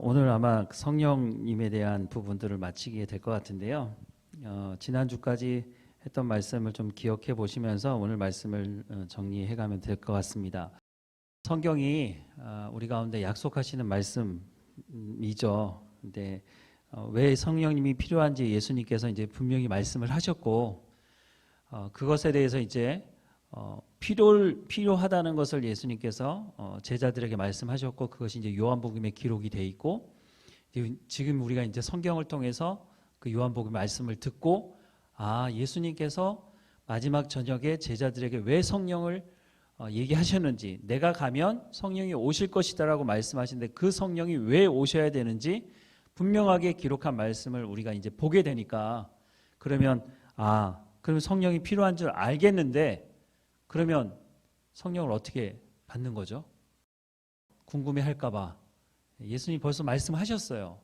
오늘 아마 성령님에 대한 부분들을 마치게 될 것 같은데요. 지난주까지 했던 말씀을 좀 기억해 보시면서 오늘 말씀을 정리해 가면 될 것 같습니다. 성경이 우리 가운데 약속하시는 말씀이죠. 근데 왜 성령님이 필요한지 예수님께서 이제 분명히 말씀을 하셨고, 그것에 대해서 이제 필요하다는 것을 예수님께서 제자들에게 말씀하셨고, 그것이 이제 요한복음에 기록이 돼 있고, 지금 우리가 이제 성경을 통해서 그 요한복음 말씀을 듣고, 예수님께서 마지막 저녁에 제자들에게 왜 성령을 얘기하셨는지, 내가 가면 성령이 오실 것이다라고 말씀하시는데 그 성령이 왜 오셔야 되는지 분명하게 기록한 말씀을 우리가 이제 보게 되니까, 그러면 그러면 성령이 필요한 줄 알겠는데, 그러면 성령을 어떻게 받는 거죠? 궁금해할까 봐 예수님이 벌써 말씀하셨어요.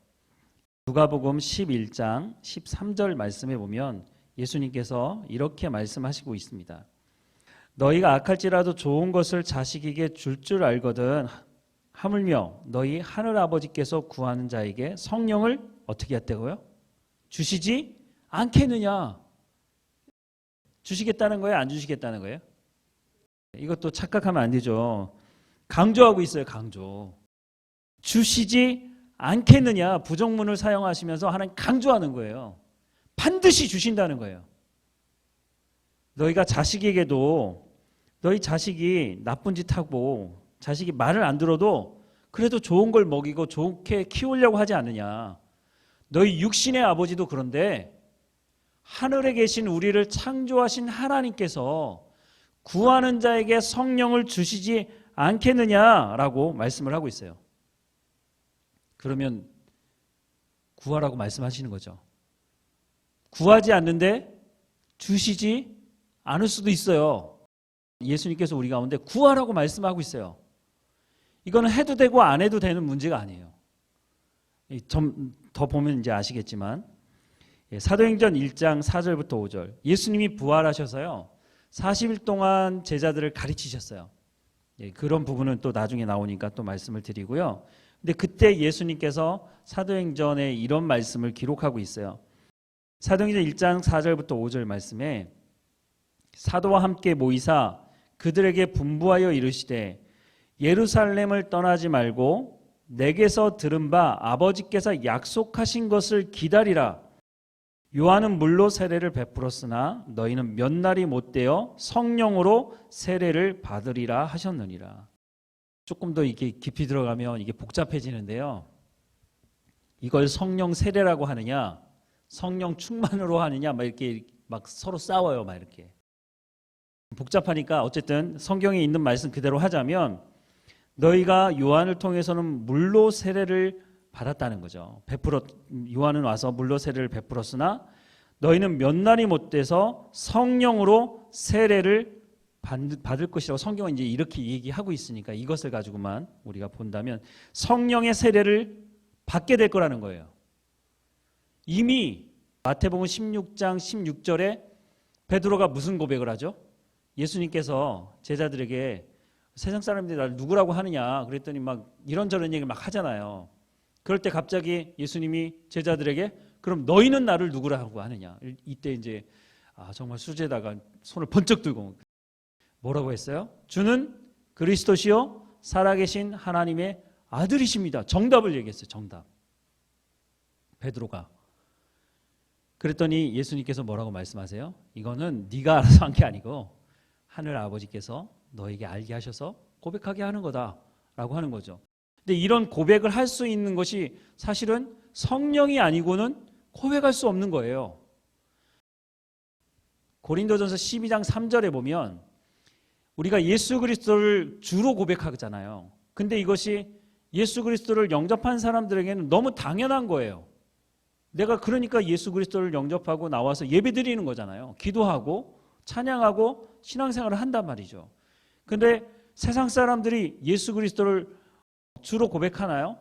누가복음 11장 13절 말씀에 보면 예수님께서 이렇게 말씀하시고 있습니다. 너희가 악할지라도 좋은 것을 자식에게 줄 알거든 하물며 너희 하늘 아버지께서 구하는 자에게 성령을 어떻게 했다고요? 주시지 않겠느냐? 주시겠다는 거예요? 안 주시겠다는 거예요? 이것도 착각하면 안 되죠. 강조하고 있어요. 강조. 주시지 않겠느냐, 부정문을 사용하시면서 하나님 강조하는 거예요. 반드시 주신다는 거예요. 너희가 자식에게도, 너희 자식이 나쁜 짓 하고 자식이 말을 안 들어도 그래도 좋은 걸 먹이고 좋게 키우려고 하지 않느냐. 너희 육신의 아버지도 그런데 하늘에 계신 우리를 창조하신 하나님께서 구하는 자에게 성령을 주시지 않겠느냐라고 말씀을 하고 있어요. 그러면 구하라고 말씀하시는 거죠. 구하지 않는데 주시지 않을 수도 있어요. 예수님께서 우리 가운데 구하라고 말씀하고 있어요. 이거는 해도 되고 안 해도 되는 문제가 아니에요. 좀 더 보면 이제 아시겠지만, 사도행전 1장 4절부터 5절, 예수님이 부활하셔서요 40일 동안 제자들을 가르치셨어요. 그런 부분은 또 나중에 나오니까 또 말씀을 드리고요. 근데 그때 예수님께서 사도행전에 이런 말씀을 기록하고 있어요. 사도행전 1장 4절부터 5절 말씀에 사도와 함께 모이사 그들에게 분부하여 이르시되 예루살렘을 떠나지 말고 내게서 들은 바 아버지께서 약속하신 것을 기다리라. 요한은 물로 세례를 베풀었으나 너희는 몇 날이 못되어 성령으로 세례를 받으리라 하셨느니라. 조금 더 이게 깊이 들어가면 이게 복잡해지는데요. 이걸 성령 세례라고 하느냐, 성령 충만으로 하느냐, 이렇게 서로 싸워요, 이렇게. 복잡하니까 어쨌든 성경에 있는 말씀 그대로 하자면, 너희가 요한을 통해서는 물로 세례를 받았다는 거죠. 요한은 와서 물로 세례를 베풀었으나 너희는 몇 날이 못돼서 성령으로 세례를 받을 것이라고 성경은 이제 이렇게 얘기하고 있으니까 이것을 가지고만 우리가 본다면 성령의 세례를 받게 될 거라는 거예요. 이미 마태복음 16장 16절에 베드로가 무슨 고백을 하죠? 예수님께서 제자들에게 세상 사람들이 나를 누구라고 하느냐 그랬더니 막 이런저런 얘기를 막 하잖아요. 그럴 때 갑자기 예수님이 제자들에게 그럼 너희는 나를 누구라고 하느냐. 이때 이제 정말 수제다가 손을 번쩍 들고 뭐라고 했어요? 주는 그리스도시요 살아계신 하나님의 아들이십니다. 정답을 얘기했어요. 정답. 베드로가. 그랬더니 예수님께서 뭐라고 말씀하세요? 이거는 네가 알아서 한 게 아니고 하늘 아버지께서 너에게 알게 하셔서 고백하게 하는 거다라고 하는 거죠. 근데 이런 고백을 할 수 있는 것이 사실은 성령이 아니고는 고백할 수 없는 거예요. 고린도전서 12장 3절에 보면 우리가 예수 그리스도를 주로 고백하잖아요. 근데 이것이 예수 그리스도를 영접한 사람들에게는 너무 당연한 거예요. 내가 그러니까 예수 그리스도를 영접하고 나와서 예배드리는 거잖아요. 기도하고 찬양하고 신앙생활을 한단 말이죠. 근데 세상 사람들이 예수 그리스도를 주로 고백하나요?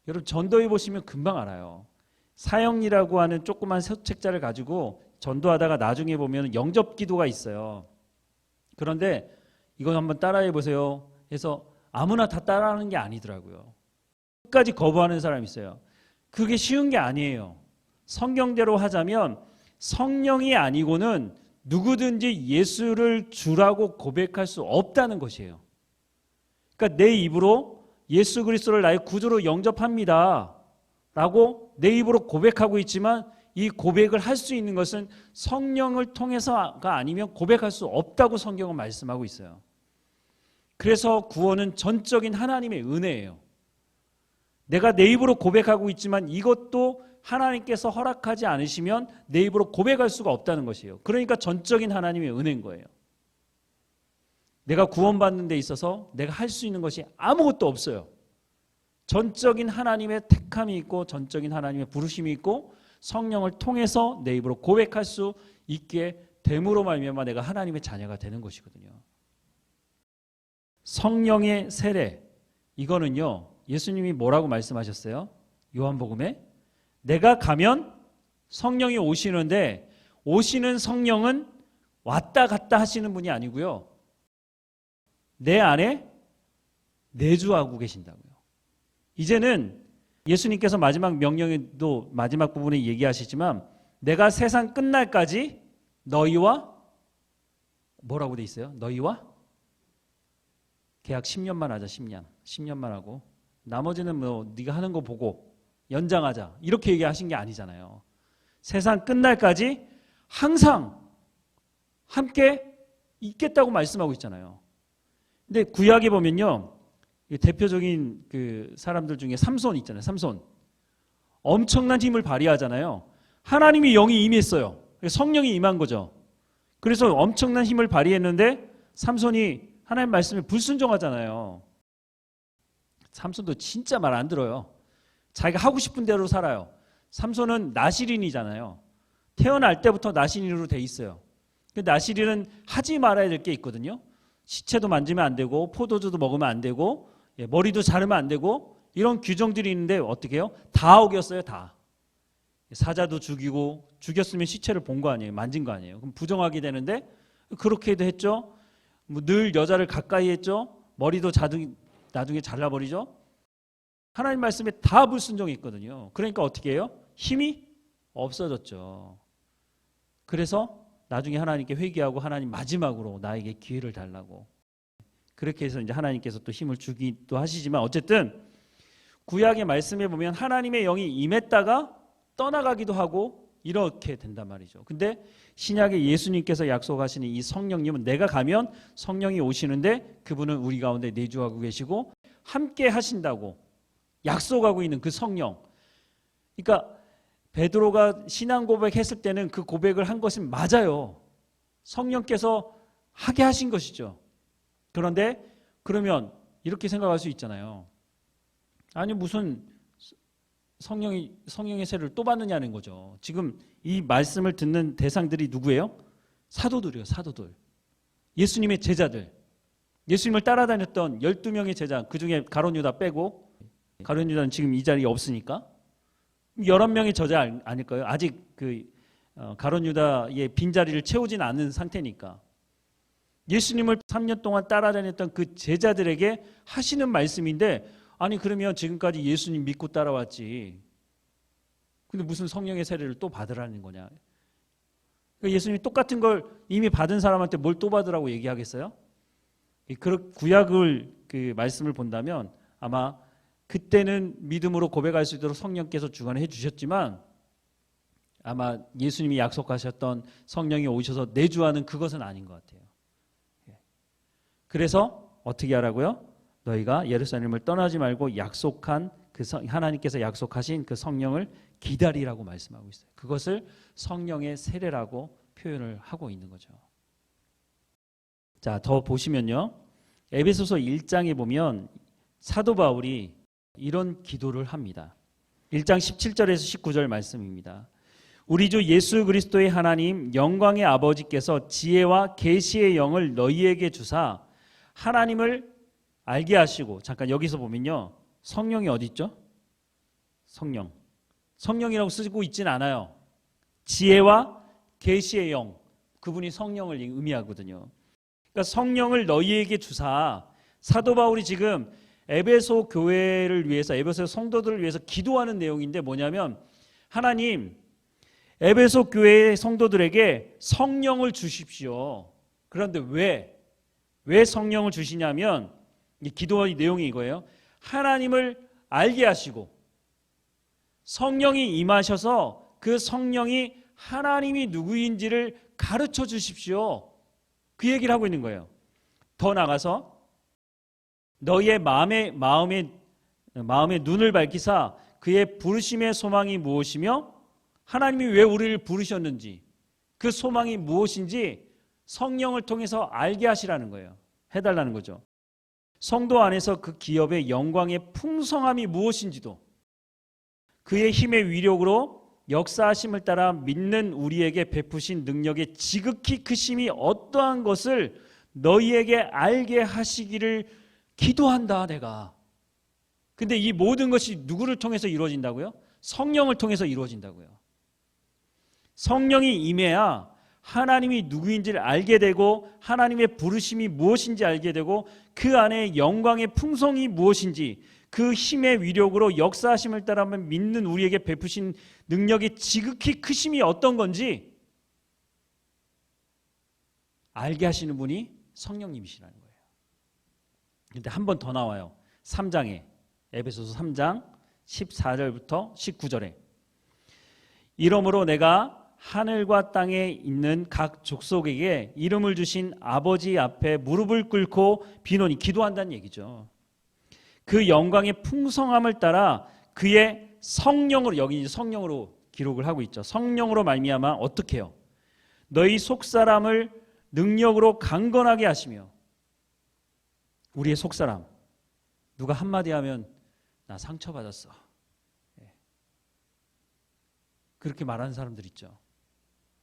여러분 전도해 보시면 금방 알아요. 사형리라고 하는 조그만 책자를 가지고 전도하다가 나중에 보면 영접 기도가 있어요. 그런데 이거 한번 따라해 보세요 해서 아무나 다 따라하는 게 아니더라고요. 끝까지 거부하는 사람이 있어요. 그게 쉬운 게 아니에요. 성경대로 하자면 성령이 아니고는 누구든지 예수를 주라고 고백할 수 없다는 것이에요. 그러니까 내 입으로 예수 그리스도를 나의 구주로 영접합니다 라고 내 입으로 고백하고 있지만 이 고백을 할 수 있는 것은 성령을 통해서가 아니면 고백할 수 없다고 성경은 말씀하고 있어요. 그래서 구원은 전적인 하나님의 은혜예요. 내가 내 입으로 고백하고 있지만 이것도 하나님께서 허락하지 않으시면 내 입으로 고백할 수가 없다는 것이에요. 그러니까 전적인 하나님의 은혜인 거예요. 내가 구원받는 데 있어서 내가 할 수 있는 것이 아무것도 없어요. 전적인 하나님의 택함이 있고 전적인 하나님의 부르심이 있고 성령을 통해서 내 입으로 고백할 수 있게 됨으로 말미암아 내가 하나님의 자녀가 되는 것이거든요. 성령의 세례, 이거는요 예수님이 뭐라고 말씀하셨어요? 요한복음에 내가 가면 성령이 오시는데 오시는 성령은 왔다 갔다 하시는 분이 아니고요 내 안에 내주하고 계신다고요. 이제는 예수님께서 마지막 명령에도 마지막 부분에 얘기하시지만 내가 세상 끝날까지 너희와 뭐라고 돼 있어요? 너희와 계약 10년만 하자. 10년만 하고 나머지는 뭐 네가 하는 거 보고 연장하자 이렇게 얘기하신 게 아니잖아요. 세상 끝날까지 항상 함께 있겠다고 말씀하고 있잖아요. 근데 구약에 보면요 대표적인 그 사람들 중에 삼손 있잖아요. 삼손 엄청난 힘을 발휘하잖아요. 하나님이 영이 임했어요. 성령이 임한 거죠. 그래서 엄청난 힘을 발휘했는데 삼손이 하나님 말씀에 불순종하잖아요. 삼손도 진짜 말 안 들어요. 자기가 하고 싶은 대로 살아요. 삼손은 나실인이잖아요. 태어날 때부터 나실인으로 돼 있어요. 나실인은 하지 말아야 될 게 있거든요. 시체도 만지면 안 되고 포도주도 먹으면 안 되고 머리도 자르면 안 되고 이런 규정들이 있는데 어떻게 해요? 다 어겼어요. 다. 사자도 죽이고 죽였으면 시체를 본 거 아니에요. 만진 거 아니에요. 그럼 부정하게 되는데 그렇게도 했죠. 뭐 늘 여자를 가까이 했죠. 머리도 나중에 잘라버리죠. 하나님 말씀에 다 불순종했거든요. 그러니까 어떻게 해요? 힘이 없어졌죠. 그래서 나중에 하나님께 회개하고 하나님 마지막으로 나에게 기회를 달라고 그렇게 해서 이제 하나님께서 또 힘을 주기도 하시지만 어쨌든 구약의 말씀에 보면 하나님의 영이 임했다가 떠나가기도 하고 이렇게 된단 말이죠. 근데 신약의 예수님께서 약속하시는 이 성령님은 내가 가면 성령이 오시는데 그분은 우리 가운데 내주하고 계시고 함께 하신다고 약속하고 있는 그 성령. 그러니까 베드로가 신앙 고백했을 때는 그 고백을 한 것은 맞아요. 성령께서 하게 하신 것이죠. 그런데 그러면 이렇게 생각할 수 있잖아요. 아니 무슨 성령의 세례를 또 받느냐는 거죠. 지금 이 말씀을 듣는 대상들이 누구예요? 사도들이에요. 사도들. 예수님의 제자들. 예수님을 따라다녔던 12명의 제자. 그중에 가룟 유다 빼고 가룟 유다는 지금 이 자리에 없으니까 11명의 저자 아닐까요? 아직 가룟 유다의 빈자리를 채우진 않은 상태니까. 예수님을 3년 동안 따라다녔던 그 제자들에게 하시는 말씀인데 아니 그러면 지금까지 예수님 믿고 따라왔지. 근데 무슨 성령의 세례를 또 받으라는 거냐. 그러니까 예수님이 똑같은 걸 이미 받은 사람한테 뭘 또 받으라고 얘기하겠어요? 그 구약을 그 말씀을 본다면 아마 그때는 믿음으로 고백할 수 있도록 성령께서 주관해 주셨지만 아마 예수님이 약속하셨던 성령이 오셔서 내주하는 그것은 아닌 것 같아요. 그래서 어떻게 하라고요? 너희가 예루살렘을 떠나지 말고 약속한 하나님께서 약속하신 그 성령을 기다리라고 말씀하고 있어요. 그것을 성령의 세례라고 표현을 하고 있는 거죠. 자, 더 보시면요. 에베소서 1장에 보면 사도 바울이 이런 기도를 합니다. 1장 17절에서 19절 말씀입니다. 우리 주 예수 그리스도의 하나님 영광의 아버지께서 지혜와 계시의 영을 너희에게 주사 하나님을 알게 하시고 잠깐 여기서 보면요. 성령이 어디 있죠? 성령이라고 쓰고 있진 않아요. 지혜와 계시의 영 그분이 성령을 의미하거든요. 그러니까 성령을 너희에게 주사 사도 바울이 지금 에베소 교회를 위해서, 에베소 성도들을 위해서 기도하는 내용인데 뭐냐면, 하나님 에베소 교회의 성도들에게 성령을 주십시오. 그런데 왜 성령을 주시냐면, 이 기도의 내용이 이거예요. 하나님을 알게 하시고 성령이 임하셔서 그 성령이 하나님이 누구인지를 가르쳐 주십시오. 그 얘기를 하고 있는 거예요. 더 나가서 너희의 마음의 눈을 밝히사 그의 부르심의 소망이 무엇이며 하나님이 왜 우리를 부르셨는지, 그 소망이 무엇인지 성령을 통해서 알게 하시라는 거예요. 해달라는 거죠. 성도 안에서 그 기업의 영광의 풍성함이 무엇인지도, 그의 힘의 위력으로 역사하심을 따라 믿는 우리에게 베푸신 능력의 지극히 크심이 어떠한 것을 너희에게 알게 하시기를 기도한다, 내가. 근데 이 모든 것이 누구를 통해서 이루어진다고요? 성령을 통해서 이루어진다고요. 성령이 임해야 하나님이 누구인지를 알게 되고 하나님의 부르심이 무엇인지 알게 되고 그 안에 영광의 풍성이 무엇인지, 그 힘의 위력으로 역사하심을 따라 믿는 우리에게 베푸신 능력이 지극히 크심이 어떤 건지 알게 하시는 분이 성령님이시라는 거예요. 그런데 한 번 더 나와요. 3장에, 에베소서 3장 14절부터 19절에 이러므로 내가 하늘과 땅에 있는 각 족속에게 이름을 주신 아버지 앞에 무릎을 꿇고 비노니, 기도한다는 얘기죠. 그 영광의 풍성함을 따라 그의 성령으로, 여기 이제 성령으로 기록을 하고 있죠. 성령으로 말미암아 어떻게 해요? 너희 속사람을 능력으로 강건하게 하시며, 우리의 속사람, 누가 한마디 하면 나 상처받았어, 그렇게 말하는 사람들 있죠.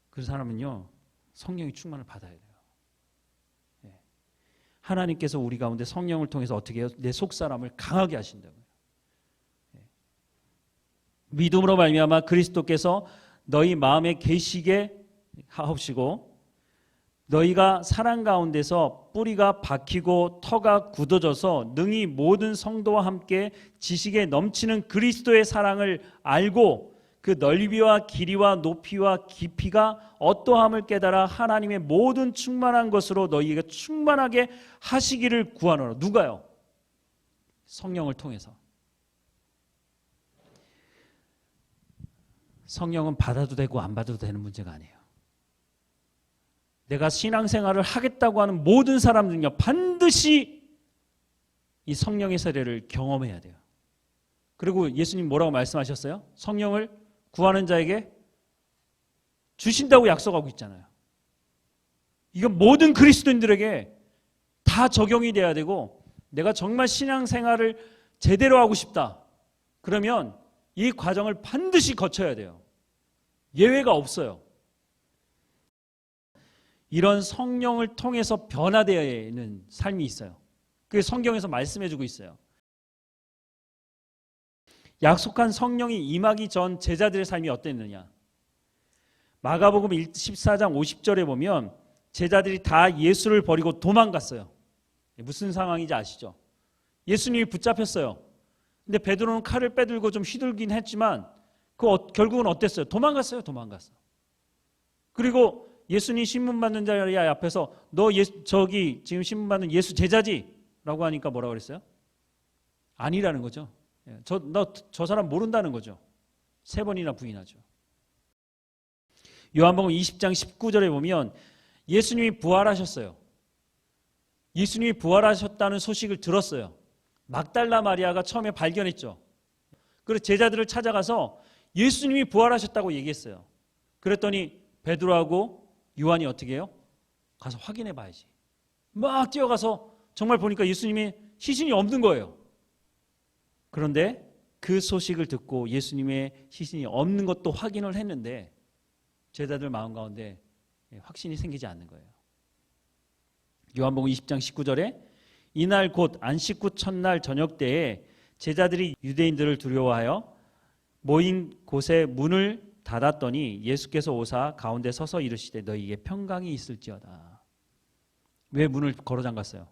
그 사람은요, 성령의 충만을 받아야 돼요. 하나님께서 우리 가운데 성령을 통해서 어떻게 해요? 내 속사람을 강하게 하신다고요. 믿음으로 말미암아 그리스도께서 너희 마음에 계시게 하옵시고 너희가 사랑 가운데서 뿌리가 박히고 터가 굳어져서 능히 모든 성도와 함께 지식에 넘치는 그리스도의 사랑을 알고 그 넓이와 길이와 높이와 깊이가 어떠함을 깨달아 하나님의 모든 충만한 것으로 너희에게 충만하게 하시기를 구하노라. 누가요? 성령을 통해서. 성령은 받아도 되고 안 받아도 되는 문제가 아니에요. 내가 신앙생활을 하겠다고 하는 모든 사람들은요, 반드시 이 성령의 세례를 경험해야 돼요. 그리고 예수님 뭐라고 말씀하셨어요? 성령을 구하는 자에게 주신다고 약속하고 있잖아요. 이건 모든 그리스도인들에게 다 적용이 돼야 되고, 내가 정말 신앙생활을 제대로 하고 싶다, 그러면 이 과정을 반드시 거쳐야 돼요. 예외가 없어요. 이런 성령을 통해서 변화되어야 하는 삶이 있어요. 그게 성경에서 말씀해주고 있어요. 약속한 성령이 임하기 전 제자들의 삶이 어땠느냐? 마가복음 14장 50절에 보면 제자들이 다 예수를 버리고 도망갔어요. 무슨 상황인지 아시죠? 예수님이 붙잡혔어요. 근데 베드로는 칼을 빼들고 좀 휘둘긴 했지만 결국은 어땠어요? 도망갔어요. 그리고 예수님 신문받는 자리 앞에서 너 저기 지금 신문받는 예수 제자지? 라고 하니까 뭐라고 그랬어요? 아니라는 거죠. 저 사람 모른다는 거죠. 3번이나 부인하죠. 요한복음 20장 19절에 보면 예수님이 부활하셨어요. 예수님이 부활하셨다는 소식을 들었어요. 막달라 마리아가 처음에 발견했죠. 그래서 제자들을 찾아가서 예수님이 부활하셨다고 얘기했어요. 그랬더니 베드로하고 요한이 어떻게 해요? 가서 확인해 봐야지. 막 뛰어가서 정말 보니까 예수님이 시신이 없는 거예요. 그런데 그 소식을 듣고 예수님의 시신이 없는 것도 확인을 했는데 제자들 마음 가운데 확신이 생기지 않는 거예요. 요한복음 20장 19절에 이날 곧 안식 후 첫날 저녁 때에 제자들이 유대인들을 두려워하여 모인 곳에 문을 닫았더니 예수께서 오사 가운데 서서 이르시되 너희에게 평강이 있을지어다. 왜 문을 걸어 잠갔어요?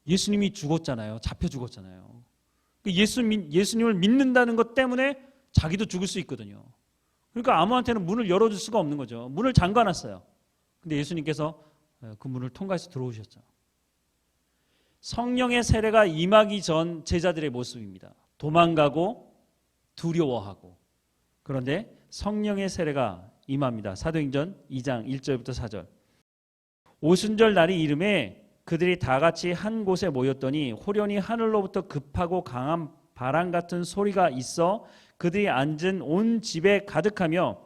예수님이 죽었잖아요. 잡혀 죽었잖아요. 예수님을 믿는다는 것 때문에 자기도 죽을 수 있거든요. 그러니까 아무한테는 문을 열어줄 수가 없는 거죠. 문을 잠가놨어요. 근데 예수님께서 그 문을 통과해서 들어오셨죠. 성령의 세례가 임하기 전 제자들의 모습입니다. 도망가고 두려워하고. 그런데 성령의 세례가 임합니다. 사도행전 2장 1절부터 4절. 오순절 날이 이름에 그들이 다 같이 한 곳에 모였더니 호련히 하늘로부터 급하고 강한 바람 같은 소리가 있어 그들이 앉은 온 집에 가득하며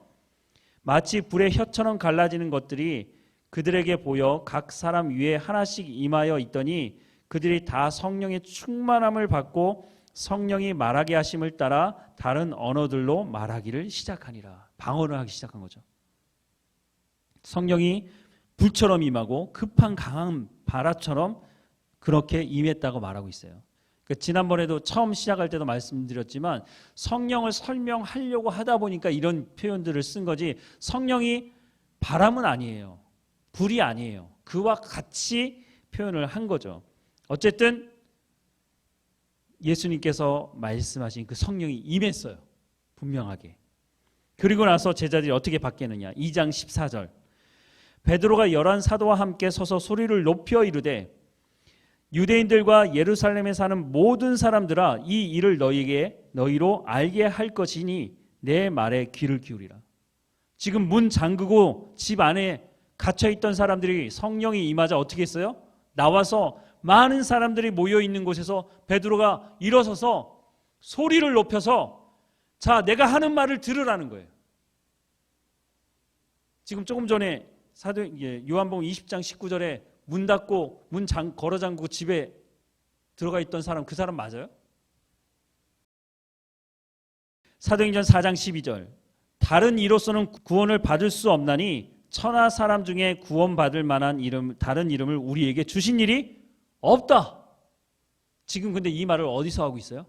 마치 불의 혀처럼 갈라지는 것들이 그들에게 보여 각 사람 위에 하나씩 임하여 있더니 그들이 다 성령의 충만함을 받고 성령이 말하게 하심을 따라 다른 언어들로 말하기를 시작하니라. 방언을 하기 시작한 거죠. 성령이 불처럼 임하고 급한 강한 바람처럼 그렇게 임했다고 말하고 있어요. 지난번에도 처음 시작할 때도 말씀드렸지만 성령을 설명하려고 하다 보니까 이런 표현들을 쓴 거지, 성령이 바람은 아니에요. 불이 아니에요. 그와 같이 표현을 한 거죠. 어쨌든 예수님께서 말씀하신 그 성령이 임했어요. 분명하게. 그리고 나서 제자들이 어떻게 바뀌느냐. 2장 14절. 베드로가 11 사도와 함께 서서 소리를 높여 이르되 유대인들과 예루살렘에 사는 모든 사람들아, 이 일을 너희로 알게 할 것이니 내 말에 귀를 기울이라. 지금 문 잠그고 집 안에 갇혀있던 사람들이 성령이 임하자 어떻게 했어요? 나와서 많은 사람들이 모여있는 곳에서 베드로가 일어서서 소리를 높여서 자, 내가 하는 말을 들으라는 거예요. 지금 조금 전에 요한복음 20장 19절에 문 닫고 걸어 잠그고 집에 들어가 있던 사람, 그 사람 맞아요? 사도행전 4장 12절. 다른 이로서는 구원을 받을 수 없나니 천하 사람 중에 구원받을 만한 다른 이름을 우리에게 주신 일이 없다. 지금 근데 이 말을 어디서 하고 있어요?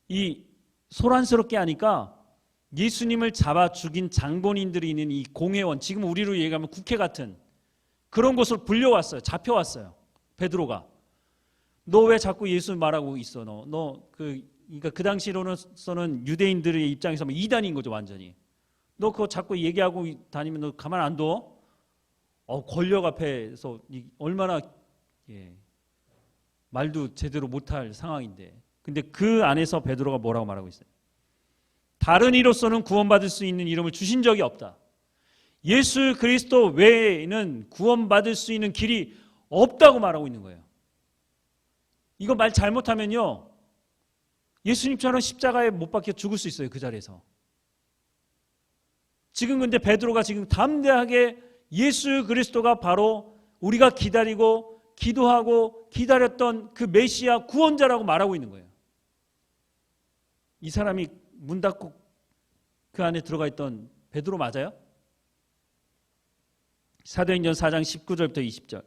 이 소란스럽게 하니까 예수님을 잡아 죽인 장본인들이 있는 이 공회원, 지금 우리로 얘기하면 국회 같은 그런 곳을 불려왔어요. 잡혀왔어요. 베드로가. 너 왜 자꾸 예수 말하고 있어? 그러니까 그 당시로서는 유대인들의 입장에서 이단인 거죠, 완전히. 너 그거 자꾸 얘기하고 다니면 너 가만 안 둬? 권력 앞에서 얼마나 말도 제대로 못할 상황인데. 근데 그 안에서 베드로가 뭐라고 말하고 있어요? 다른 이로서는 구원받을 수 있는 이름을 주신 적이 없다. 예수 그리스도 외에는 구원받을 수 있는 길이 없다고 말하고 있는 거예요. 이거 말 잘못하면요, 예수님처럼 십자가에 못 박혀 죽을 수 있어요. 그 자리에서. 지금 근데 베드로가 지금 담대하게 예수 그리스도가 바로 우리가 기다리고 기도하고 기다렸던 그 메시아 구원자라고 말하고 있는 거예요. 이 사람이 문 닫고 그 안에 들어가 있던 베드로 맞아요? 사도행전 4장 19절부터 20절.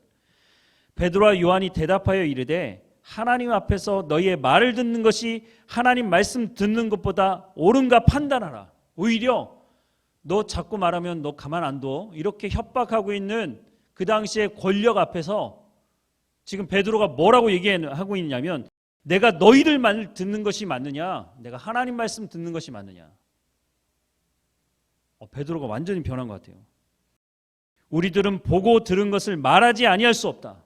베드로와 요한이 대답하여 이르되 하나님 앞에서 너희의 말을 듣는 것이 하나님 말씀 듣는 것보다 옳은가 판단하라. 오히려 너 자꾸 말하면 너 가만 안 둬. 이렇게 협박하고 있는 그 당시의 권력 앞에서 지금 베드로가 뭐라고 얘기하고 있냐면 내가 너희들 말 듣는 것이 맞느냐, 내가 하나님 말씀 듣는 것이 맞느냐. 베드로가 완전히 변한 것 같아요. 우리들은 보고 들은 것을 말하지 아니할 수 없다.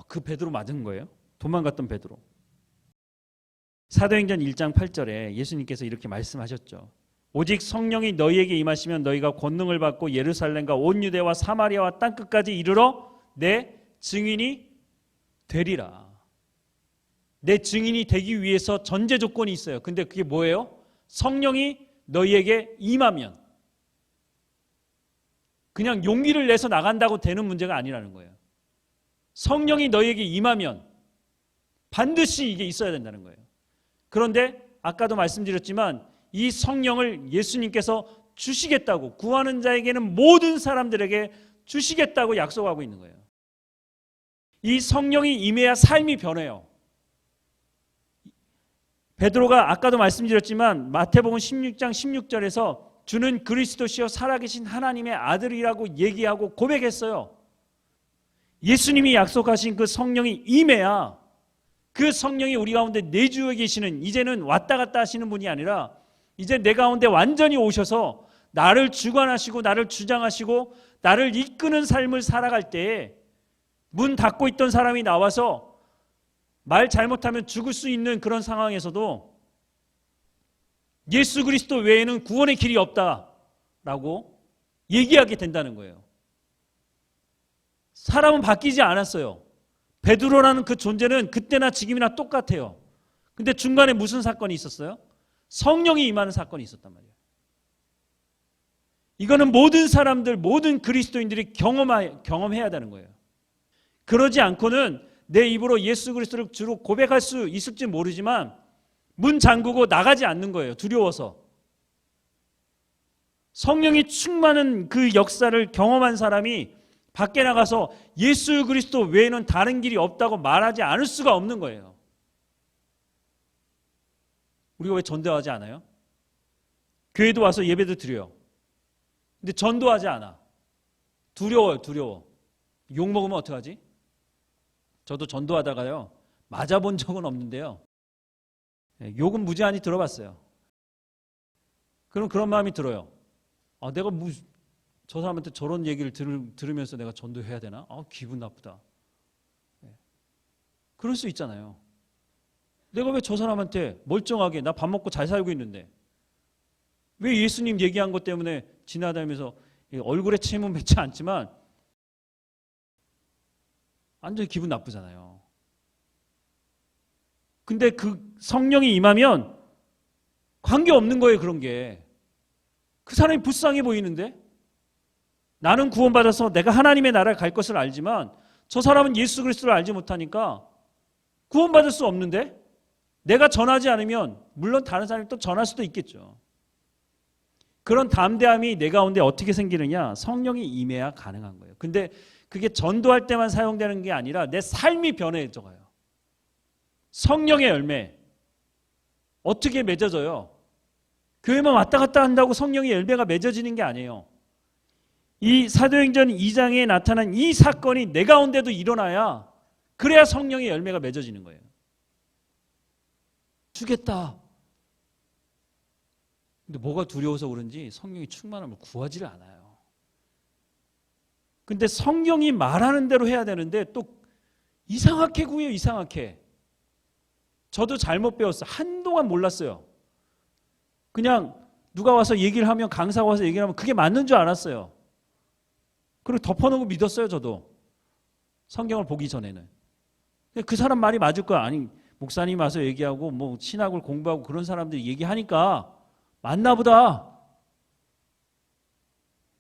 그 베드로 맞은 거예요? 도망갔던 베드로. 사도행전 1장 8절에 예수님께서 이렇게 말씀하셨죠. 오직 성령이 너희에게 임하시면 너희가 권능을 받고 예루살렘과 온 유대와 사마리아와 땅끝까지 이르러 내 증인이 되리라. 내 증인이 되기 위해서 전제 조건이 있어요. 근데 그게 뭐예요? 성령이 너희에게 임하면. 그냥 용기를 내서 나간다고 되는 문제가 아니라는 거예요. 성령이 너희에게 임하면 반드시 이게 있어야 된다는 거예요. 그런데 아까도 말씀드렸지만 이 성령을 예수님께서 주시겠다고, 구하는 자에게는 모든 사람들에게 주시겠다고 약속하고 있는 거예요. 이 성령이 임해야 삶이 변해요. 베드로가 아까도 말씀드렸지만 마태복음 16장 16절에서 주는 그리스도시요 살아계신 하나님의 아들이라고 얘기하고 고백했어요. 예수님이 약속하신 그 성령이 임해야 그 성령이 우리 가운데 내주에 계시는, 이제는 왔다 갔다 하시는 분이 아니라 이제 내 가운데 완전히 오셔서 나를 주관하시고 나를 주장하시고 나를 이끄는 삶을 살아갈 때에 문 닫고 있던 사람이 나와서 말 잘못하면 죽을 수 있는 그런 상황에서도 예수 그리스도 외에는 구원의 길이 없다라고 얘기하게 된다는 거예요. 사람은 바뀌지 않았어요. 베드로라는 그 존재는 그때나 지금이나 똑같아요. 근데 중간에 무슨 사건이 있었어요? 성령이 임하는 사건이 있었단 말이에요. 이거는 모든 사람들, 모든 그리스도인들이 경험해야 되는 거예요. 그러지 않고는 내 입으로 예수 그리스도를 주로 고백할 수 있을지 모르지만 문 잠그고 나가지 않는 거예요. 두려워서. 성령이 충만한 그 역사를 경험한 사람이 밖에 나가서 예수 그리스도 외에는 다른 길이 없다고 말하지 않을 수가 없는 거예요. 우리가 왜 전도하지 않아요? 교회도 와서 예배도 드려요. 근데 전도하지 않아. 두려워요, 두려워. 욕먹으면 어떡하지? 저도 전도하다가요, 맞아본 적은 없는데요, 욕은 무지하니 들어봤어요. 그럼 그런 마음이 들어요. 내가 저 사람한테 저런 얘기를 들으면서 내가 전도해야 되나? 기분 나쁘다. 그럴 수 있잖아요. 내가 왜 저 사람한테 멀쩡하게 나 밥 먹고 잘 살고 있는데 왜 예수님 얘기한 것 때문에 지나다니면서 얼굴에 침은 맺지 않지만 완전히 기분 나쁘잖아요. 근데 그 성령이 임하면 관계없는 거예요. 그런 게. 그 사람이 불쌍해 보이는데 나는 구원받아서 내가 하나님의 나라에 갈 것을 알지만 저 사람은 예수 그리스도를 알지 못하니까 구원받을 수 없는데 내가 전하지 않으면 물론 다른 사람이 또 전할 수도 있겠죠. 그런 담대함이 내 가운데 어떻게 생기느냐? 성령이 임해야 가능한 거예요. 근데 그게 전도할 때만 사용되는 게 아니라 내 삶이 변해져 가요. 성령의 열매 어떻게 맺어져요? 교회만 왔다 갔다 한다고 성령의 열매가 맺어지는 게 아니에요. 이 사도행전 2장에 나타난 이 사건이 내 가운데도 일어나야, 그래야 성령의 열매가 맺어지는 거예요. 주겠다. 근데 뭐가 두려워서 그런지 성령이 충만함을 구하지를 않아요. 근데 성령이 말하는 대로 해야 되는데 또 이상하게 구해요. 이상하게. 저도 잘못 배웠어요. 한동안 몰랐어요. 그냥 누가 와서 얘기를 하면, 강사가 와서 얘기를 하면 그게 맞는 줄 알았어요. 그리고 덮어놓고 믿었어요. 저도 성경을 보기 전에는. 그 사람 말이 맞을 거야. 아니, 목사님 와서 얘기하고 뭐 신학을 공부하고 그런 사람들이 얘기하니까 맞나 보다.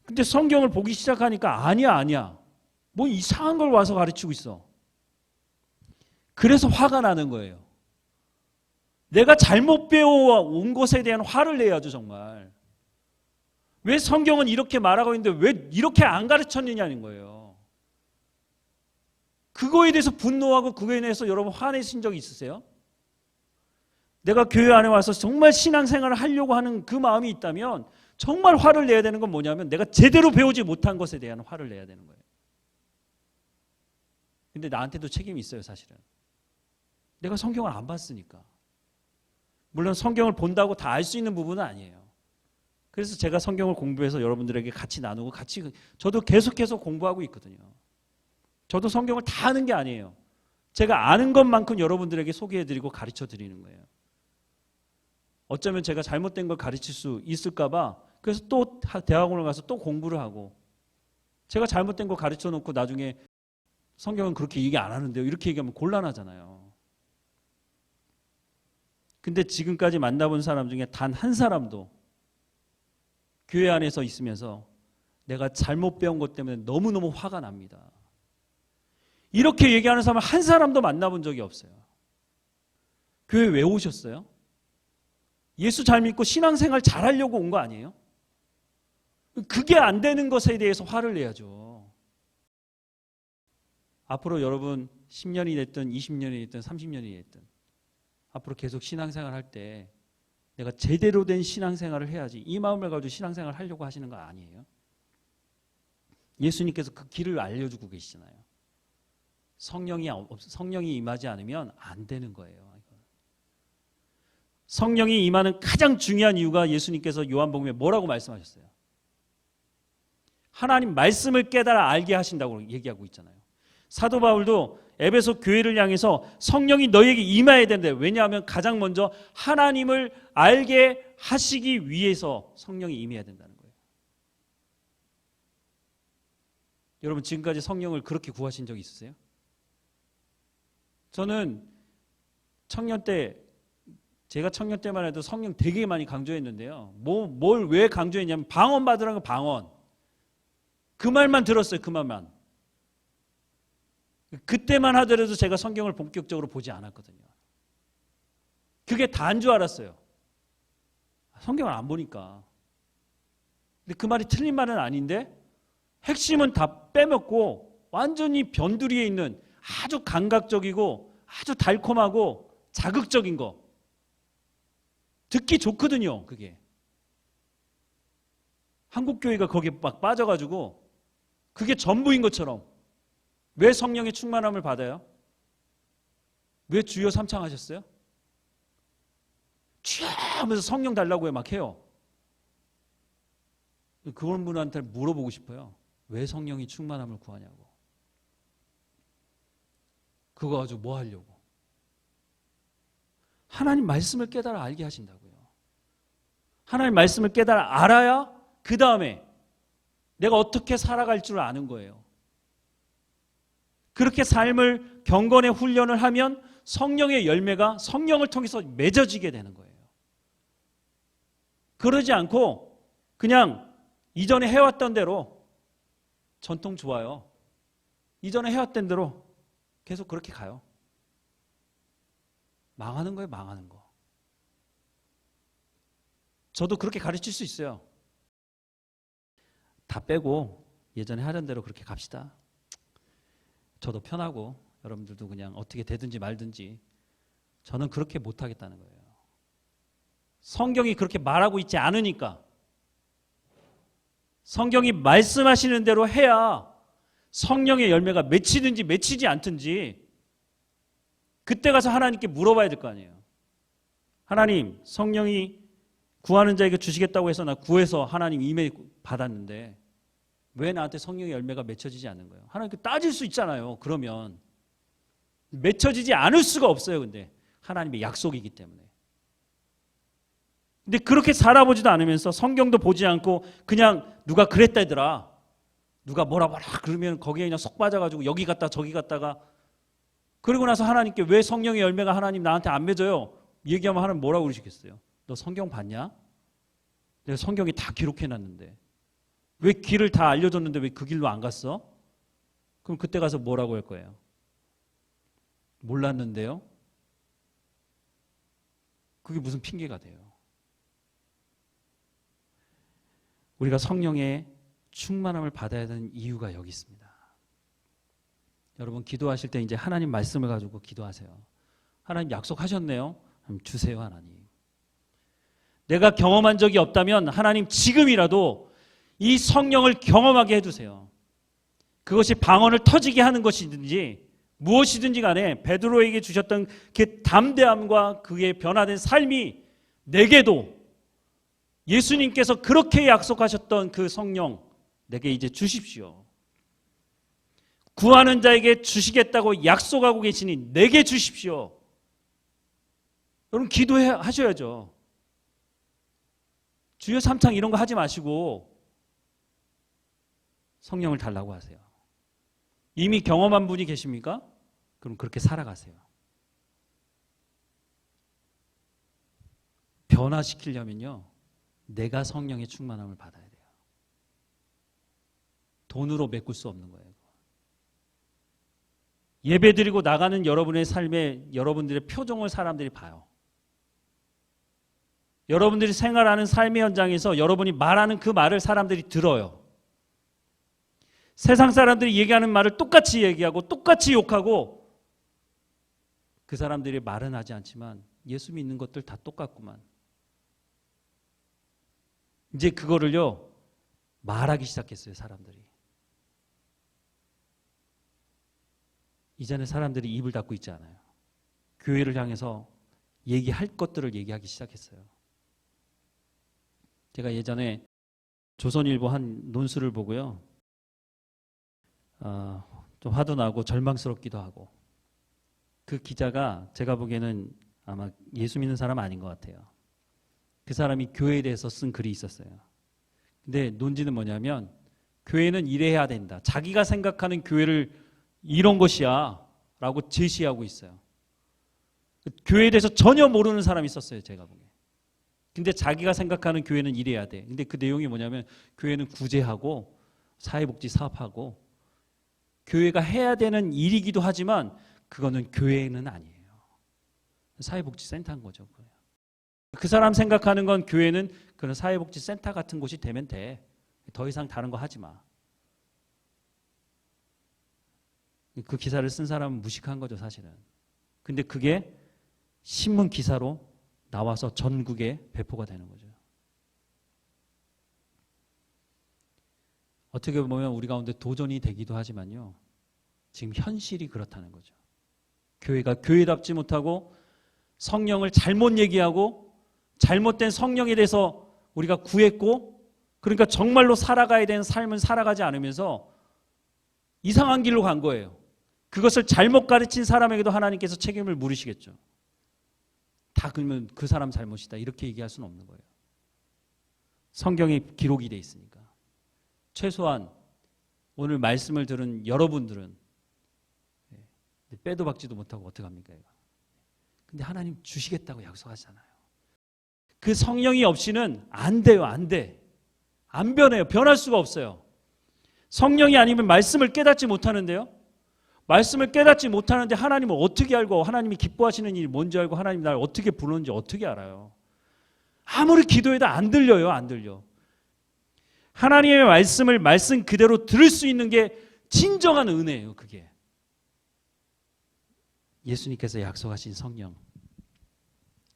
근데 성경을 보기 시작하니까 아니야. 뭐 이상한 걸 와서 가르치고 있어. 그래서 화가 나는 거예요. 내가 잘못 배워온 것에 대한 화를 내야죠. 정말. 왜 성경은 이렇게 말하고 있는데 왜 이렇게 안 가르쳤느냐는 거예요. 그거에 대해서 분노하고 그거에 대해서 여러분 화내신 적이 있으세요? 내가 교회 안에 와서 정말 신앙생활을 하려고 하는 그 마음이 있다면 정말 화를 내야 되는 건 뭐냐면 내가 제대로 배우지 못한 것에 대한 화를 내야 되는 거예요. 근데 나한테도 책임이 있어요. 사실은. 내가 성경을 안 봤으니까. 물론 성경을 본다고 다 알 수 있는 부분은 아니에요. 그래서 제가 성경을 공부해서 여러분들에게 같이 나누고 저도 계속해서 공부하고 있거든요. 저도 성경을 다 아는 게 아니에요. 제가 아는 것만큼 여러분들에게 소개해드리고 가르쳐드리는 거예요. 어쩌면 제가 잘못된 걸 가르칠 수 있을까 봐 그래서 또 대학원을 가서 또 공부를 하고, 제가 잘못된 거 가르쳐 놓고 나중에 성경은 그렇게 얘기 안 하는데요, 이렇게 얘기하면 곤란하잖아요. 근데 지금까지 만나본 사람 중에 단 한 사람도 교회 안에서 있으면서 내가 잘못 배운 것 때문에 너무너무 화가 납니다. 이렇게 얘기하는 사람 한 사람도 만나본 적이 없어요. 교회 왜 오셨어요? 예수 잘 믿고 신앙생활 잘하려고 온 거 아니에요? 그게 안 되는 것에 대해서 화를 내야죠. 앞으로 여러분 10년이 됐든 20년이 됐든 30년이 됐든 앞으로 계속 신앙생활 할 때 내가 제대로 된 신앙생활을 해야지, 이 마음을 가지고 신앙생활 하려고 하시는 거 아니에요? 예수님께서 그 길을 알려주고 계시잖아요. 성령이 임하지 않으면 안 되는 거예요. 성령이 임하는 가장 중요한 이유가 예수님께서 요한복음에 뭐라고 말씀하셨어요? 하나님 말씀을 깨달아 알게 하신다고 얘기하고 있잖아요. 사도 바울도 에베소 교회를 향해서 성령이 너희에게 임해야 되는데, 왜냐하면 가장 먼저 하나님을 알게 하시기 위해서 성령이 임해야 된다는 거예요. 여러분, 지금까지 성령을 그렇게 구하신 적 있으세요? 저는 제가 청년 때만 해도 성령 되게 많이 강조했는데요. 뭘 왜 강조했냐면 방언 받으라는 거, 방언. 그 말만 들었어요. 그 말만. 그때만 하더라도 제가 성경을 본격적으로 보지 않았거든요. 그게 다인 줄 알았어요. 성경을 안 보니까. 근데 그 말이 틀린 말은 아닌데 핵심은 다 빼먹고 완전히 변두리에 있는 아주 감각적이고 아주 달콤하고 자극적인 거. 듣기 좋거든요, 그게. 한국교회가 거기에 막 빠져가지고 그게 전부인 것처럼. 왜 성령의 충만함을 받아요? 왜 주여 삼창하셨어요? 주여 하면서 성령 달라고 막 해요. 그런 분한테 물어보고 싶어요. 왜 성령이 충만함을 구하냐고. 그거 가지고 뭐 하려고. 하나님 말씀을 깨달아 알게 하신다고요. 하나님 말씀을 깨달아 알아야 그 다음에 내가 어떻게 살아갈 줄 아는 거예요. 그렇게 삶을 경건의 훈련을 하면 성령의 열매가 성령을 통해서 맺어지게 되는 거예요. 그러지 않고 그냥 이전에 해왔던 대로, 전통 좋아요. 이전에 해왔던 대로 계속 그렇게 가요. 망하는 거예요, 망하는 거. 저도 그렇게 가르칠 수 있어요. 다 빼고 예전에 하던 대로 그렇게 갑시다. 저도 편하고 여러분들도 그냥 어떻게 되든지 말든지. 저는 그렇게 못하겠다는 거예요. 성경이 그렇게 말하고 있지 않으니까. 성경이 말씀하시는 대로 해야 성령의 열매가 맺히든지 맺히지 않든지 그때 가서 하나님께 물어봐야 될 거 아니에요. 하나님, 성령이 구하는 자에게 주시겠다고 해서 나 구해서 하나님 임해 받았는데 왜 나한테 성령의 열매가 맺혀지지 않는 거예요? 하나님께 따질 수 있잖아요. 그러면 맺혀지지 않을 수가 없어요. 근데 하나님의 약속이기 때문에. 근데 그렇게 살아보지도 않으면서 성경도 보지 않고 그냥 누가 그랬다더라, 누가 뭐라 그러면 거기에 그냥 속 빠져가지고 여기 갔다 저기 갔다가, 그리고 나서 하나님께 왜 성령의 열매가 하나님 나한테 안 맺어요? 얘기하면 하나님 뭐라고 그러시겠어요? 너 성경 봤냐? 내가 성경에 다 기록해놨는데 왜 길을 다 알려줬는데 왜 그 길로 안 갔어? 그럼 그때 가서 뭐라고 할 거예요? 몰랐는데요? 그게 무슨 핑계가 돼요? 우리가 성령의 충만함을 받아야 되는 이유가 여기 있습니다. 여러분, 기도하실 때 이제 하나님 말씀을 가지고 기도하세요. 하나님 약속하셨네요. 주세요, 하나님. 내가 경험한 적이 없다면 하나님 지금이라도 이 성령을 경험하게 해주세요. 그것이 방언을 터지게 하는 것이든지 무엇이든지 간에 베드로에게 주셨던 그 담대함과 그의 변화된 삶이 내게도 예수님께서 그렇게 약속하셨던 그 성령 내게 이제 주십시오. 구하는 자에게 주시겠다고 약속하고 계시니 내게 주십시오. 여러분, 기도하셔야죠. 주여 삼창 이런 거 하지 마시고 성령을 달라고 하세요. 이미 경험한 분이 계십니까? 그럼 그렇게 살아가세요. 변화시키려면요, 내가 성령의 충만함을 받아야 돼요. 돈으로 메꿀 수 없는 거예요. 예배드리고 나가는 여러분의 삶에 여러분들의 표정을 사람들이 봐요. 여러분들이 생활하는 삶의 현장에서 여러분이 말하는 그 말을 사람들이 들어요. 세상 사람들이 얘기하는 말을 똑같이 얘기하고 똑같이 욕하고, 그 사람들이 말은 하지 않지만 예수 믿는 것들 다 똑같구만. 이제 그거를요 말하기 시작했어요, 사람들이. 이전에 사람들이 입을 닫고 있지 않아요. 교회를 향해서 얘기할 것들을 얘기하기 시작했어요. 제가 예전에 조선일보 한 논술을 보고요. 좀 화도 나고 절망스럽기도 하고, 그 기자가 제가 보기에는 아마 예수 믿는 사람 아닌 것 같아요. 그 사람이 교회에 대해서 쓴 글이 있었어요. 근데 논지는 뭐냐면 교회는 이래야 된다. 자기가 생각하는 교회를 이런 것이야 라고 제시하고 있어요. 교회에 대해서 전혀 모르는 사람이 있었어요. 제가 보기에. 근데 자기가 생각하는 교회는 이래야 돼. 근데 그 내용이 뭐냐면 교회는 구제하고 사회복지 사업하고 교회가 해야 되는 일이기도 하지만 그거는 교회는 아니에요. 사회복지센터인 거죠. 그 사람 생각하는 건 교회는 그런 사회복지센터 같은 곳이 되면 돼. 더 이상 다른 거 하지 마. 그 기사를 쓴 사람은 무식한 거죠, 사실은. 근데 그게 신문 기사로 나와서 전국에 배포가 되는 거죠. 어떻게 보면 우리 가운데 도전이 되기도 하지만요. 지금 현실이 그렇다는 거죠. 교회가 교회답지 못하고 성령을 잘못 얘기하고 잘못된 성령에 대해서 우리가 구했고, 그러니까 정말로 살아가야 되는 삶은 살아가지 않으면서 이상한 길로 간 거예요. 그것을 잘못 가르친 사람에게도 하나님께서 책임을 물으시겠죠. 다 그러면 그 사람 잘못이다 이렇게 얘기할 수는 없는 거예요. 성경에 기록이 돼 있으니까. 최소한 오늘 말씀을 들은 여러분들은 빼도 박지도 못하고 어떡합니까? 근데 하나님 주시겠다고 약속하잖아요. 그 성령이 없이는 안 돼요. 안 돼. 안 변해요. 변할 수가 없어요. 성령이 아니면 말씀을 깨닫지 못하는데요. 말씀을 깨닫지 못하는데 하나님을 어떻게 알고, 하나님이 기뻐하시는 일이 뭔지 알고, 하나님이 나를 어떻게 부르는지 어떻게 알아요? 아무리 기도해도 안 들려요. 안 들려. 하나님의 말씀을 말씀 그대로 들을 수 있는 게 진정한 은혜예요. 그게 예수님께서 약속하신 성령,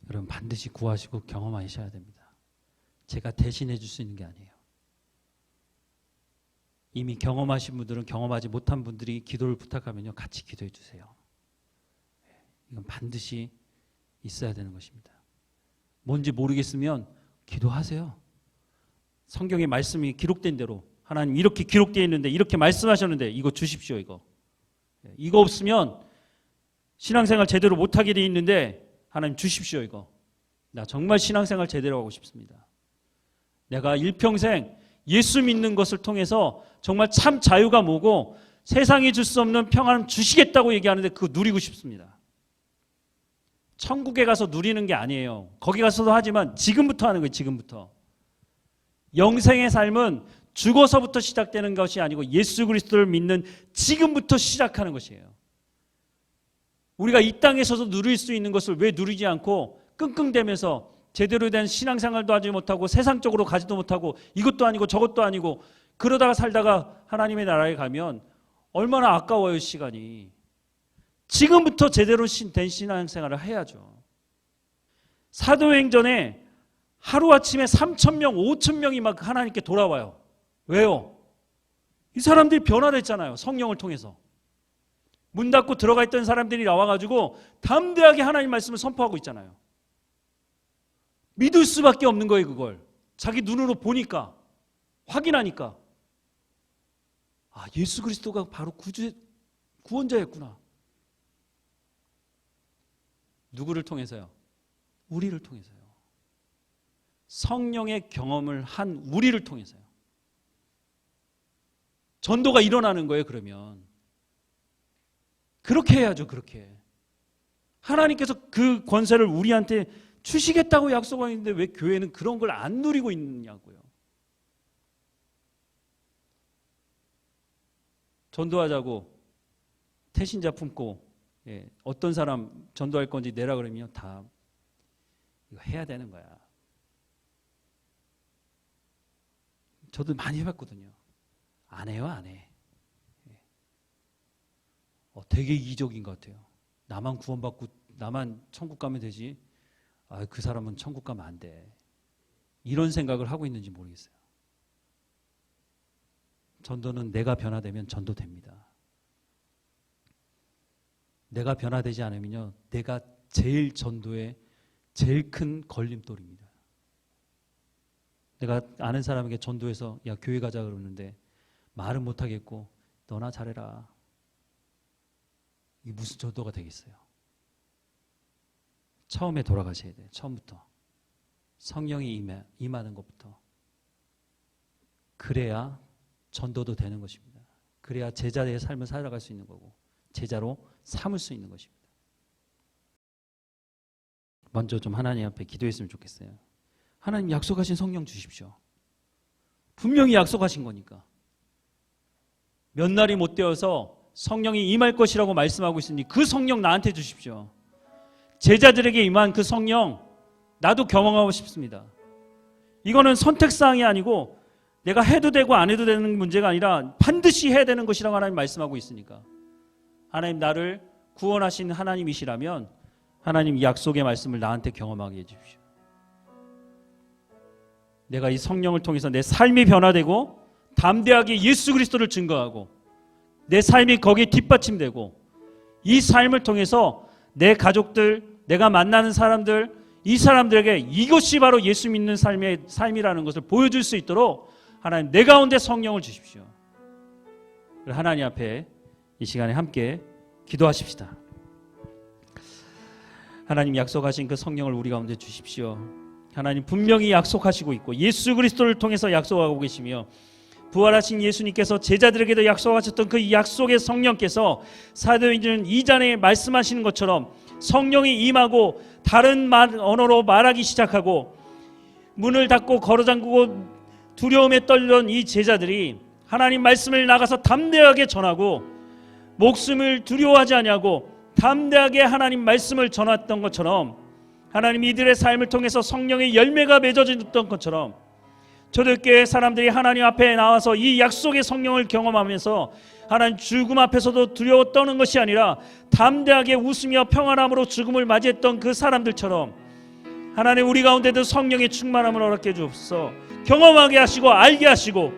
여러분 반드시 구하시고 경험하셔야 됩니다. 제가 대신해 줄 수 있는 게 아니에요. 이미 경험하신 분들은, 경험하지 못한 분들이 기도를 부탁하면요, 같이 기도해 주세요. 이건 반드시 있어야 되는 것입니다. 뭔지 모르겠으면 기도하세요. 성경의 말씀이 기록된 대로, 하나님 이렇게 기록되어 있는데, 이렇게 말씀하셨는데 이거 주십시오. 이거 없으면 신앙생활 제대로 못하게 돼 있는데 하나님 주십시오. 이거 나 정말 신앙생활 제대로 하고 싶습니다. 내가 일평생 예수 믿는 것을 통해서 정말 참 자유가 뭐고 세상이 줄 수 없는 평안을 주시겠다고 얘기하는데 그거 누리고 싶습니다. 천국에 가서 누리는 게 아니에요. 거기 가서도 하지만 지금부터 하는 거예요. 지금부터. 영생의 삶은 죽어서부터 시작되는 것이 아니고 예수 그리스도를 믿는 지금부터 시작하는 것이에요. 우리가 이 땅에서도 누릴 수 있는 것을 왜 누리지 않고 끙끙대면서 제대로 된 신앙생활도 하지 못하고 세상적으로 가지도 못하고 이것도 아니고 저것도 아니고 그러다가 살다가 하나님의 나라에 가면 얼마나 아까워요, 시간이. 지금부터 제대로 된 신앙생활을 해야죠. 사도행전에 하루아침에 3,000명, 5,000명이 막 하나님께 돌아와요. 왜요? 이 사람들이 변화됐잖아요. 성령을 통해서. 문 닫고 들어가 있던 사람들이 나와가지고 담대하게 하나님 말씀을 선포하고 있잖아요. 믿을 수밖에 없는 거예요. 그걸 자기 눈으로 보니까, 확인하니까, 아, 예수 그리스도가 바로 구원자였구나. 누구를 통해서요? 우리를 통해서요. 성령의 경험을 한 우리를 통해서요. 전도가 일어나는 거예요. 그러면 그렇게 해야죠. 그렇게 하나님께서 그 권세를 우리한테 주시겠다고 약속하는데 왜 교회는 그런 걸 안 누리고 있느냐고요. 전도하자고 태신자 품고 어떤 사람 전도할 건지 내라 그러면 다 이거 해야 되는 거야. 저도 많이 해봤거든요. 안 해요, 안 해. 되게 이기적인 것 같아요. 나만 구원받고 나만 천국 가면 되지. 아, 그 사람은 천국 가면 안 돼. 이런 생각을 하고 있는지 모르겠어요. 전도는 내가 변화되면 전도됩니다. 내가 변화되지 않으면요, 내가 제일 전도에 제일 큰 걸림돌입니다. 내가 아는 사람에게 전도해서 야 교회 가자 그러는데 말은 못하겠고 너나 잘해라. 이게 무슨 전도가 되겠어요? 처음에 돌아가셔야 돼요. 처음부터 성령이 임하는 것부터. 그래야 전도도 되는 것입니다. 그래야 제자의 삶을 살아갈 수 있는 거고 제자로 삼을 수 있는 것입니다. 먼저 좀 하나님 앞에 기도했으면 좋겠어요. 하나님 약속하신 성령 주십시오. 분명히 약속하신 거니까. 몇 날이 못 되어서 성령이 임할 것이라고 말씀하고 있으니 그 성령 나한테 주십시오. 제자들에게 임한 그 성령 나도 경험하고 싶습니다. 이거는 선택사항이 아니고 내가 해도 되고 안 해도 되는 문제가 아니라 반드시 해야 되는 것이라고 하나님 말씀하고 있으니까 하나님 나를 구원하신 하나님이시라면 하나님 약속의 말씀을 나한테 경험하게 해주십시오. 내가 이 성령을 통해서 내 삶이 변화되고 담대하게 예수 그리스도를 증거하고 내 삶이 거기에 뒷받침되고 이 삶을 통해서 내 가족들, 내가 만나는 사람들, 이 사람들에게 이것이 바로 예수 믿는 삶이라는 것을 보여줄 수 있도록 하나님 내 가운데 성령을 주십시오. 하나님 앞에 이 시간에 함께 기도하십시다. 하나님 약속하신 그 성령을 우리 가운데 주십시오. 하나님 분명히 약속하시고 있고 예수 그리스도를 통해서 약속하고 계시며 부활하신 예수님께서 제자들에게도 약속하셨던 그 약속의 성령께서 사도행전 2장에 말씀하시는 것처럼 성령이 임하고 다른 언어로 말하기 시작하고 문을 닫고 걸어잠그고 두려움에 떨던 이 제자들이 하나님 말씀을 나가서 담대하게 전하고 목숨을 두려워하지 아니하고 담대하게 하나님 말씀을 전했던 것처럼 하나님 이들의 삶을 통해서 성령의 열매가 맺어졌던 것처럼 초대교회 사람들이 하나님 앞에 나와서 이 약속의 성령을 경험하면서 하나님 죽음 앞에서도 두려워 떠는 것이 아니라 담대하게 웃으며 평안함으로 죽음을 맞이했던 그 사람들처럼 하나님 우리 가운데도 성령의 충만함을 허락해 주옵소서. 경험하게 하시고 알게 하시고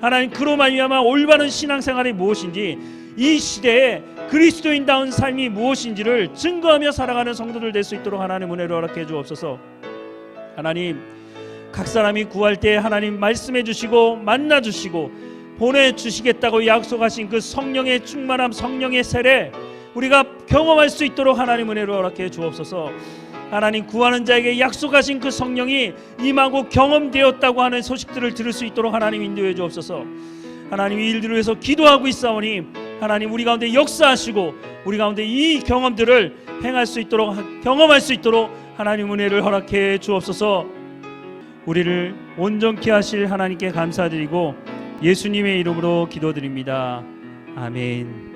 하나님 그로 말미암아 올바른 신앙생활이 무엇인지 이 시대에 그리스도인다운 삶이 무엇인지를 증거하며 살아가는 성도들 될 수 있도록 하나님 은혜를 허락해 주옵소서. 하나님 각 사람이 구할 때 하나님 말씀해 주시고 만나 주시고 보내주시겠다고 약속하신 그 성령의 충만함 성령의 세례 우리가 경험할 수 있도록 하나님 은혜를 허락해 주옵소서. 하나님 구하는 자에게 약속하신 그 성령이 임하고 경험되었다고 하는 소식들을 들을 수 있도록 하나님 인도해 주옵소서. 하나님 이 일들을 위해서 기도하고 있사오니 하나님 우리 가운데 역사하시고 우리 가운데 이 경험들을 행할 수 있도록 경험할 수 있도록 하나님 은혜를 허락해 주옵소서. 우리를 온전케 하실 하나님께 감사드리고 예수님의 이름으로 기도드립니다. 아멘.